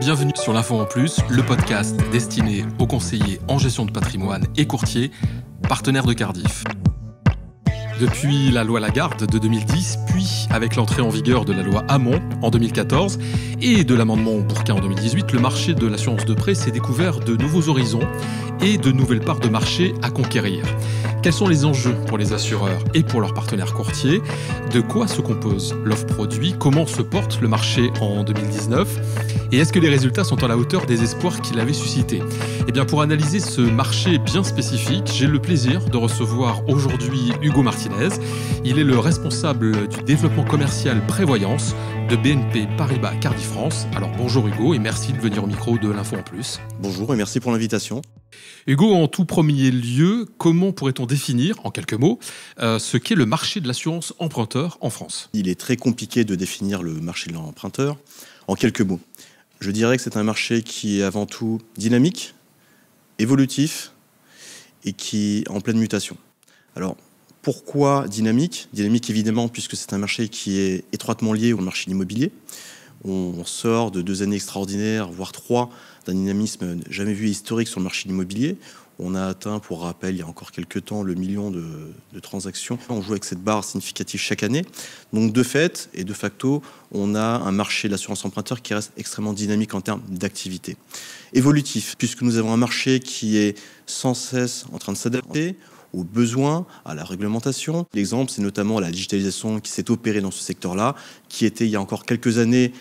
Bienvenue sur l'Info en Plus, le podcast destiné aux conseillers en gestion de patrimoine et courtiers, partenaires de Cardif. Depuis la loi Lagarde de 2010, puis avec l'entrée en vigueur de la loi Hamon en 2014 et de l'amendement Bourquin en 2018, le marché de l'assurance de prêt s'est découvert de nouveaux horizons et de nouvelles parts de marché à conquérir. Quels sont les enjeux pour les assureurs et pour leurs partenaires courtiers? De quoi se compose l'offre produit? Comment se porte le marché en 2019? Et est-ce que les résultats sont à la hauteur des espoirs qu'il avait suscités? Eh bien, pour analyser ce marché bien spécifique, j'ai le plaisir de recevoir aujourd'hui Hugo Martinez. Il est le responsable du développement commercial prévoyance de BNP Paribas Cardif France. Alors bonjour Hugo et merci de venir au micro de l'Info en Plus. Bonjour et merci pour l'invitation. Hugo, en tout premier lieu, comment pourrait-on définir, en quelques mots, ce qu'est le marché de l'assurance emprunteur en France? Il est très compliqué de définir le marché de l'emprunteur en quelques mots. Je dirais que c'est un marché qui est avant tout dynamique, évolutif et qui est en pleine mutation. Alors, pourquoi dynamique? Dynamique évidemment puisque c'est un marché qui est étroitement lié au marché de l'immobilier. On sort de 2 années extraordinaires, voire 3, d'un dynamisme jamais vu historique sur le marché de l'immobilier. On a atteint, pour rappel, il y a encore quelques temps, le million de transactions. On joue avec cette barre significative chaque année. Donc de fait et de facto, on a un marché de l'assurance emprunteur qui reste extrêmement dynamique en termes d'activité. Évolutif, puisque nous avons un marché qui est sans cesse en train de s'adapter aux besoins, à la réglementation. L'exemple, c'est notamment la digitalisation qui s'est opérée dans ce secteur-là, qui était il y a encore quelques années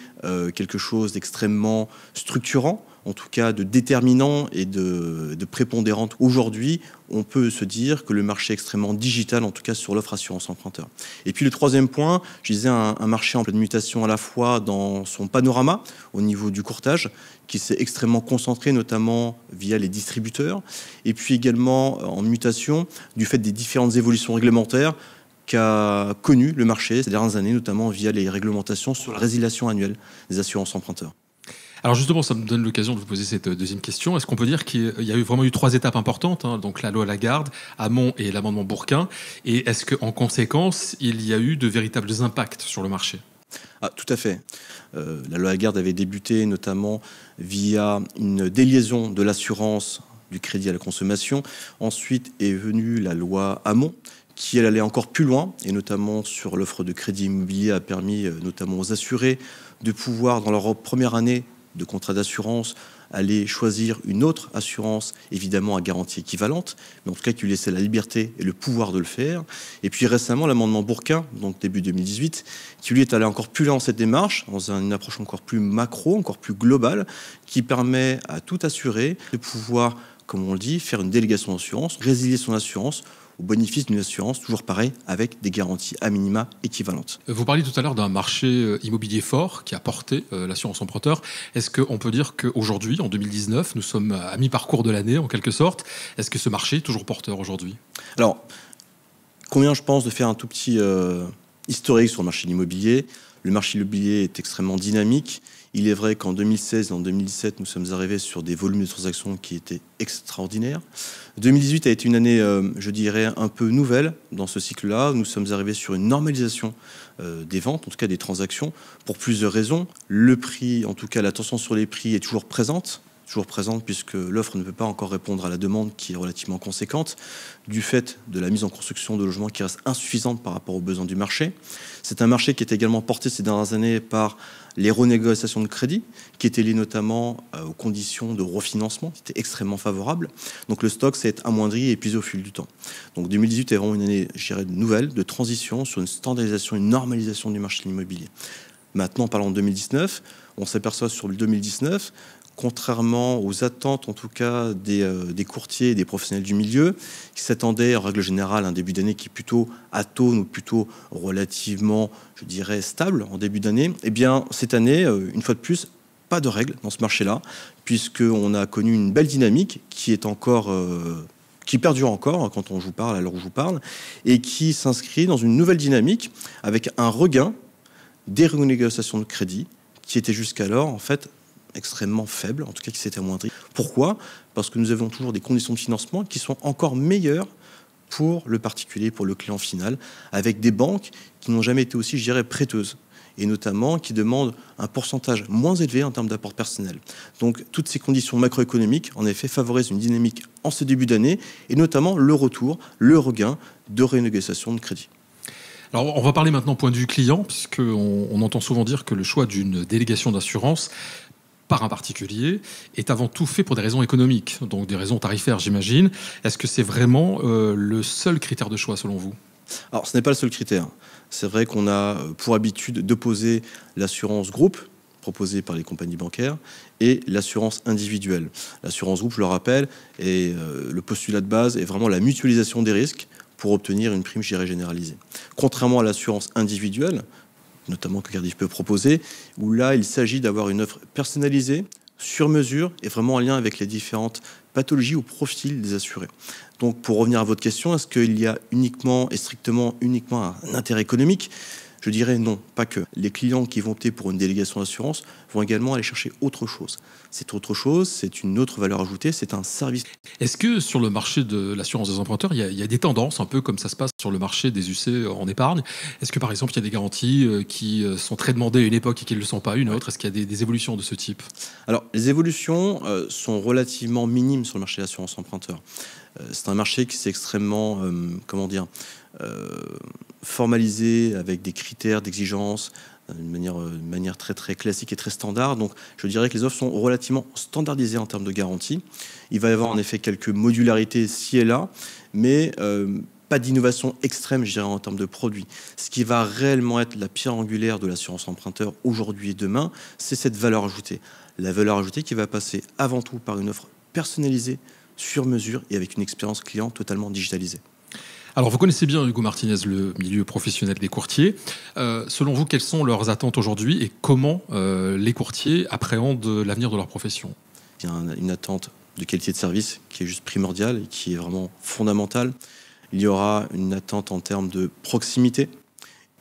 quelque chose d'extrêmement structurant, en tout cas de déterminant et de prépondérant. Aujourd'hui, on peut se dire que le marché est extrêmement digital, en tout cas sur l'offre assurance emprunteur. Et puis le troisième point, je disais un marché en pleine mutation à la fois dans son panorama, au niveau du courtage, qui s'est extrêmement concentré, notamment via les distributeurs, et puis également en mutation du fait des différentes évolutions réglementaires qu'a connu le marché ces dernières années, notamment via les réglementations sur la résiliation annuelle des assurances emprunteurs. Alors justement, ça me donne l'occasion de vous poser cette deuxième question. Est-ce qu'on peut dire qu'il y a vraiment eu 3 étapes importantes, donc la loi Lagarde, Hamon et l'amendement Bourquin, et est-ce qu'en conséquence, il y a eu de véritables impacts sur le marché? Tout à fait. La loi Lagarde avait débuté notamment via une déliaison de l'assurance du crédit à la consommation. Ensuite est venue la loi Hamon, qui elle allait encore plus loin, et notamment sur l'offre de crédit immobilier a permis notamment aux assurés de pouvoir, dans leur première année de contrat d'assurance, aller choisir une autre assurance, évidemment à garantie équivalente, mais en tout cas qui lui laissait la liberté et le pouvoir de le faire. Et puis récemment, l'amendement Bourquin, donc début 2018, qui lui est allé encore plus loin dans cette démarche, dans une approche encore plus macro, encore plus globale, qui permet à tout assuré de pouvoir, comme on le dit, faire une délégation d'assurance, résilier son assurance au bénéfice d'une assurance, toujours pareil, avec des garanties à minima équivalentes. Vous parliez tout à l'heure d'un marché immobilier fort qui a porté l'assurance emprunteur. Est-ce qu'on peut dire qu'aujourd'hui, en 2019, nous sommes à mi-parcours de l'année, en quelque sorte? Est-ce que ce marché est toujours porteur aujourd'hui? Alors, convient, je pense, de faire un tout petit historique sur le marché de l'immobilier. Le marché immobilier est extrêmement dynamique. Il est vrai qu'en 2016 et en 2017, nous sommes arrivés sur des volumes de transactions qui étaient extraordinaires. 2018 a été une année, je dirais, un peu nouvelle dans ce cycle-là. Nous sommes arrivés sur une normalisation des ventes, en tout cas des transactions, pour plusieurs raisons. Le prix, en tout cas la tension sur les prix est toujours présente puisque l'offre ne peut pas encore répondre à la demande qui est relativement conséquente, du fait de la mise en construction de logements qui reste insuffisante par rapport aux besoins du marché. C'est un marché qui est également porté ces dernières années par les renégociations de crédit, qui étaient liées notamment aux conditions de refinancement, qui étaient extrêmement favorables. Donc le stock s'est amoindri et épuisé au fil du temps. Donc 2018 est vraiment une année, je dirais, nouvelle, de transition sur une standardisation, une normalisation du marché de l'immobilier. Maintenant, parlons de 2019, on s'aperçoit sur le 2019, contrairement aux attentes, en tout cas, des courtiers et des professionnels du milieu, qui s'attendaient, en règle générale, un début d'année qui est plutôt atone ou plutôt relativement, je dirais, stable en début d'année, eh bien, cette année, une fois de plus, pas de règles dans ce marché-là, puisqu'on a connu une belle dynamique qui est encore... qui perdure encore quand on vous parle, à l'heure où je vous parle, et qui s'inscrit dans une nouvelle dynamique avec un regain des renégociations de crédit qui étaient jusqu'alors, en fait, extrêmement faible, en tout cas qui s'était amoindri. Pourquoi? Parce que nous avons toujours des conditions de financement qui sont encore meilleures pour le particulier, pour le client final, avec des banques qui n'ont jamais été aussi, je dirais, prêteuses. et notamment qui demandent un pourcentage moins élevé en termes d'apport personnel. Donc toutes ces conditions macroéconomiques, en effet, favorisent une dynamique en ce début d'année, et notamment le retour, le regain de renégociation de crédit. Alors, on va parler maintenant point de vue client, puisqu'on entend souvent dire que le choix d'une délégation d'assurance par un particulier est avant tout fait pour des raisons économiques, donc des raisons tarifaires, j'imagine. Est-ce que c'est vraiment le seul critère de choix, selon vous ? Alors, ce n'est pas le seul critère. C'est vrai qu'on a pour habitude d'opposer l'assurance groupe, proposée par les compagnies bancaires, et l'assurance individuelle. L'assurance groupe, je le rappelle, et le postulat de base est vraiment la mutualisation des risques pour obtenir une prime généralisée. Contrairement à l'assurance individuelle, notamment que Cardif peut proposer, où là, il s'agit d'avoir une offre personnalisée, sur mesure, et vraiment en lien avec les différentes pathologies ou profils des assurés. Donc, pour revenir à votre question, est-ce qu'il y a uniquement et strictement un intérêt économique ? Je dirais non, pas que. Les clients qui vont opter pour une délégation d'assurance vont également aller chercher autre chose. C'est autre chose, c'est une autre valeur ajoutée, c'est un service. Est-ce que sur le marché de l'assurance des emprunteurs, il y a des tendances, un peu comme ça se passe sur le marché des UC en épargne ? Est-ce que par exemple, il y a des garanties qui sont très demandées à une époque et qui ne le sont pas à une autre ? Est-ce qu'il y a des évolutions de ce type ? Alors, les évolutions sont relativement minimes sur le marché de l'assurance emprunteur. C'est un marché qui s'est extrêmement, formalisé avec des critères d'exigence d'une manière très très classique et très standard. Donc je dirais que les offres sont relativement standardisées en termes de garantie. Il va y avoir en effet quelques modularités ci et là, mais pas d'innovation extrême, je dirais, en termes de produits. Ce qui va réellement être la pierre angulaire de l'assurance emprunteur aujourd'hui et demain, c'est cette valeur ajoutée. La valeur ajoutée qui va passer avant tout par une offre personnalisée, sur mesure et avec une expérience client totalement digitalisée. Alors, vous connaissez bien, Hugo Martinez, le milieu professionnel des courtiers. Selon vous, quelles sont leurs attentes aujourd'hui et comment les courtiers appréhendent l'avenir de leur profession ? Il y a une attente de qualité de service qui est juste primordiale et qui est vraiment fondamentale. Il y aura une attente en termes de proximité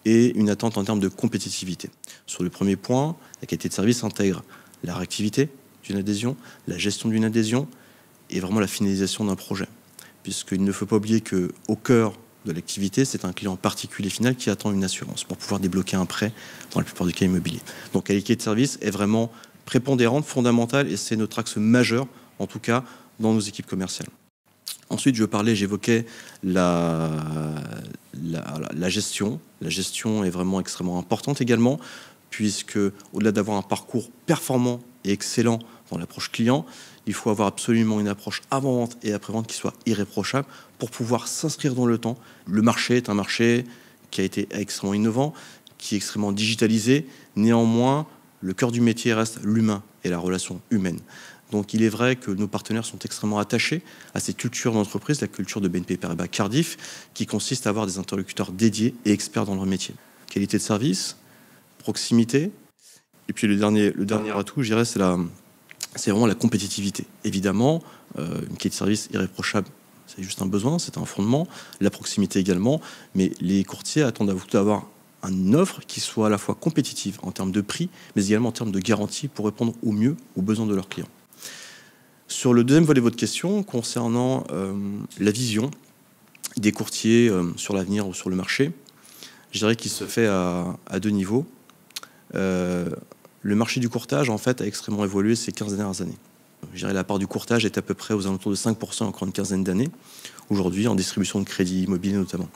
et une attente en termes de compétitivité. Sur le premier point, la qualité de service intègre la réactivité d'une adhésion, la gestion d'une adhésion et vraiment la finalisation d'un projet. Puisqu'il ne faut pas oublier qu'au cœur de l'activité, c'est un client particulier final qui attend une assurance pour pouvoir débloquer un prêt dans la plupart des cas immobiliers. Donc la qualité de service est vraiment prépondérante, fondamentale, et c'est notre axe majeur, en tout cas, dans nos équipes commerciales. Ensuite, j'évoquais la gestion. La gestion est vraiment extrêmement importante également, puisque au-delà d'avoir un parcours performant et excellent dans l'approche client, il faut avoir absolument une approche avant-vente et après-vente qui soit irréprochable pour pouvoir s'inscrire dans le temps. Le marché est un marché qui a été extrêmement innovant, qui est extrêmement digitalisé. Néanmoins, le cœur du métier reste l'humain et la relation humaine. Donc il est vrai que nos partenaires sont extrêmement attachés à cette culture d'entreprise, la culture de BNP Paribas Cardif, qui consiste à avoir des interlocuteurs dédiés et experts dans leur métier. Qualité de service, proximité, et puis le dernier atout, je dirais, c'est vraiment la compétitivité. Évidemment, une qualité de service irréprochable, c'est juste un besoin, c'est un fondement. La proximité également, mais les courtiers attendent d'avoir une offre qui soit à la fois compétitive en termes de prix, mais également en termes de garantie pour répondre au mieux aux besoins de leurs clients. Sur le deuxième volet de votre question, concernant la vision des courtiers sur l'avenir ou sur le marché, je dirais qu'il se fait à deux niveaux. Le marché du courtage, en fait, a extrêmement évolué ces 15 dernières années. Je dirais la part du courtage est à peu près aux alentours de 5% encore une quinzaine d'années, aujourd'hui en distribution de crédit immobilier notamment.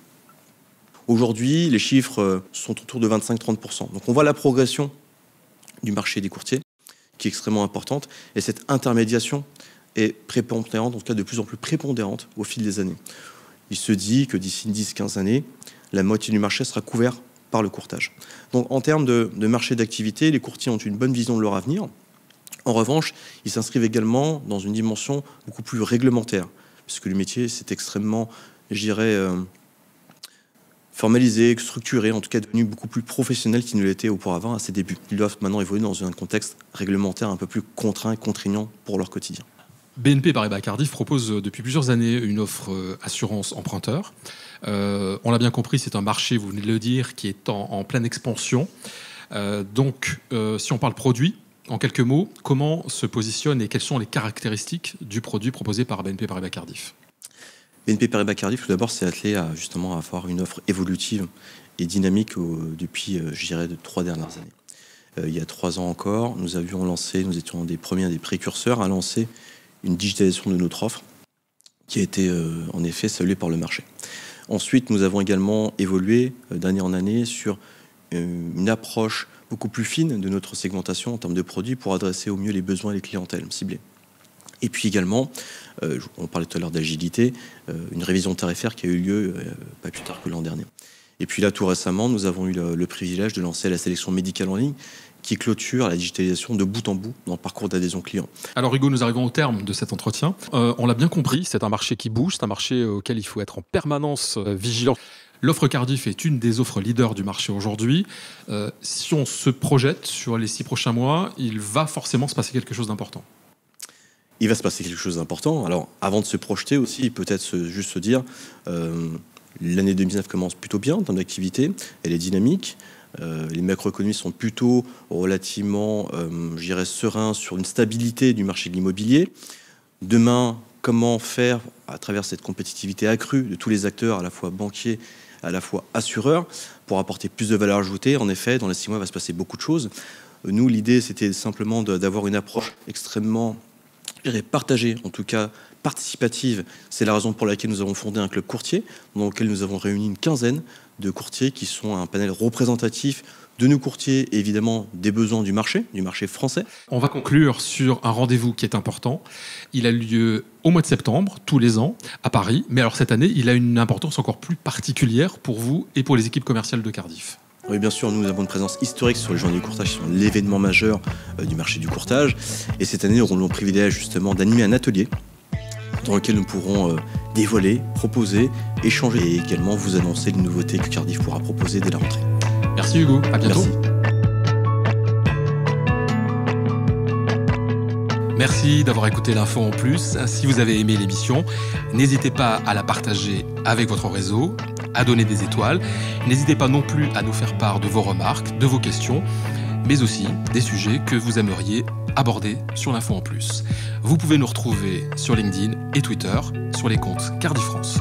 Aujourd'hui, les chiffres sont autour de 25-30%. Donc on voit la progression du marché des courtiers, qui est extrêmement importante, et cette intermédiation est prépondérante, en tout cas de plus en plus prépondérante au fil des années. Il se dit que d'ici 10-15 années, la moitié du marché sera couvert par le courtage. Donc en termes de marché d'activité, les courtiers ont une bonne vision de leur avenir. En revanche, ils s'inscrivent également dans une dimension beaucoup plus réglementaire, puisque le métier c'est extrêmement, je dirais, formalisé, structuré, en tout cas devenu beaucoup plus professionnel qu'il ne l'était auparavant à ses débuts. Ils doivent maintenant évoluer dans un contexte réglementaire un peu plus contraint et contraignant pour leur quotidien. BNP Paribas Cardif propose depuis plusieurs années une offre assurance emprunteur. On l'a bien compris, c'est un marché, vous venez de le dire, qui est en pleine expansion. Donc, si on parle produit, en quelques mots, comment se positionne et quelles sont les caractéristiques du produit proposé par BNP Paribas Cardif ? BNP Paribas Cardiff, tout d'abord, s'est attelé à justement avoir une offre évolutive et dynamique depuis, je dirais, de 3 dernières années. Il y a 3 ans encore, nous étions des premiers, des précurseurs à lancer une digitalisation de notre offre qui a été en effet saluée par le marché. Ensuite, nous avons également évolué d'année en année sur une approche beaucoup plus fine de notre segmentation en termes de produits pour adresser au mieux les besoins et les clientèles ciblées. Et puis également, on parlait tout à l'heure d'agilité, une révision tarifaire qui a eu lieu pas plus tard que l'an dernier. Et puis là, tout récemment, nous avons eu le privilège de lancer la sélection médicale en ligne qui clôture la digitalisation de bout en bout dans le parcours d'adhésion client. Alors Hugo, nous arrivons au terme de cet entretien. On l'a bien compris, c'est un marché qui bouge, c'est un marché auquel il faut être en permanence vigilant. L'offre Cardiff est une des offres leaders du marché aujourd'hui. Si on se projette sur les 6 prochains mois, il va forcément se passer quelque chose d'important. Il va se passer quelque chose d'important. Alors, avant de se projeter aussi, peut-être juste se dire, l'année 2019 commence plutôt bien en termes d'activité, elle est dynamique. Les macroéconomistes sont plutôt relativement, je dirais, sereins sur une stabilité du marché de l'immobilier. Demain, comment faire à travers cette compétitivité accrue de tous les acteurs, à la fois banquiers, à la fois assureurs, pour apporter plus de valeur ajoutée. En effet, dans les 6 mois, il va se passer beaucoup de choses. Nous, l'idée, c'était simplement d'avoir une approche extrêmement partagée, en tout cas participative. C'est la raison pour laquelle nous avons fondé un club courtier, dans lequel nous avons réuni une quinzaine de courtiers qui sont un panel représentatif de nos courtiers et évidemment des besoins du marché français. On va conclure sur un rendez-vous qui est important. Il a lieu au mois de septembre, tous les ans, à Paris. Mais alors cette année, il a une importance encore plus particulière pour vous et pour les équipes commerciales de Cardiff. Oui, bien sûr, nous avons une présence historique sur les journées du courtage, qui sont l'événement majeur du marché du courtage. Et cette année, nous aurons le privilège justement d'animer un atelier dans lequel nous pourrons dévoiler, proposer, échanger et également vous annoncer les nouveautés que Cardiff pourra proposer dès la rentrée. Merci Hugo, à bientôt. Merci d'avoir écouté l'info en plus. Si vous avez aimé l'émission, n'hésitez pas à la partager avec votre réseau, à donner des étoiles. N'hésitez pas non plus à nous faire part de vos remarques, de vos questions, mais aussi des sujets que vous aimeriez aborder sur l'info en plus. Vous pouvez nous retrouver sur LinkedIn et Twitter sur les comptes Cardiff France.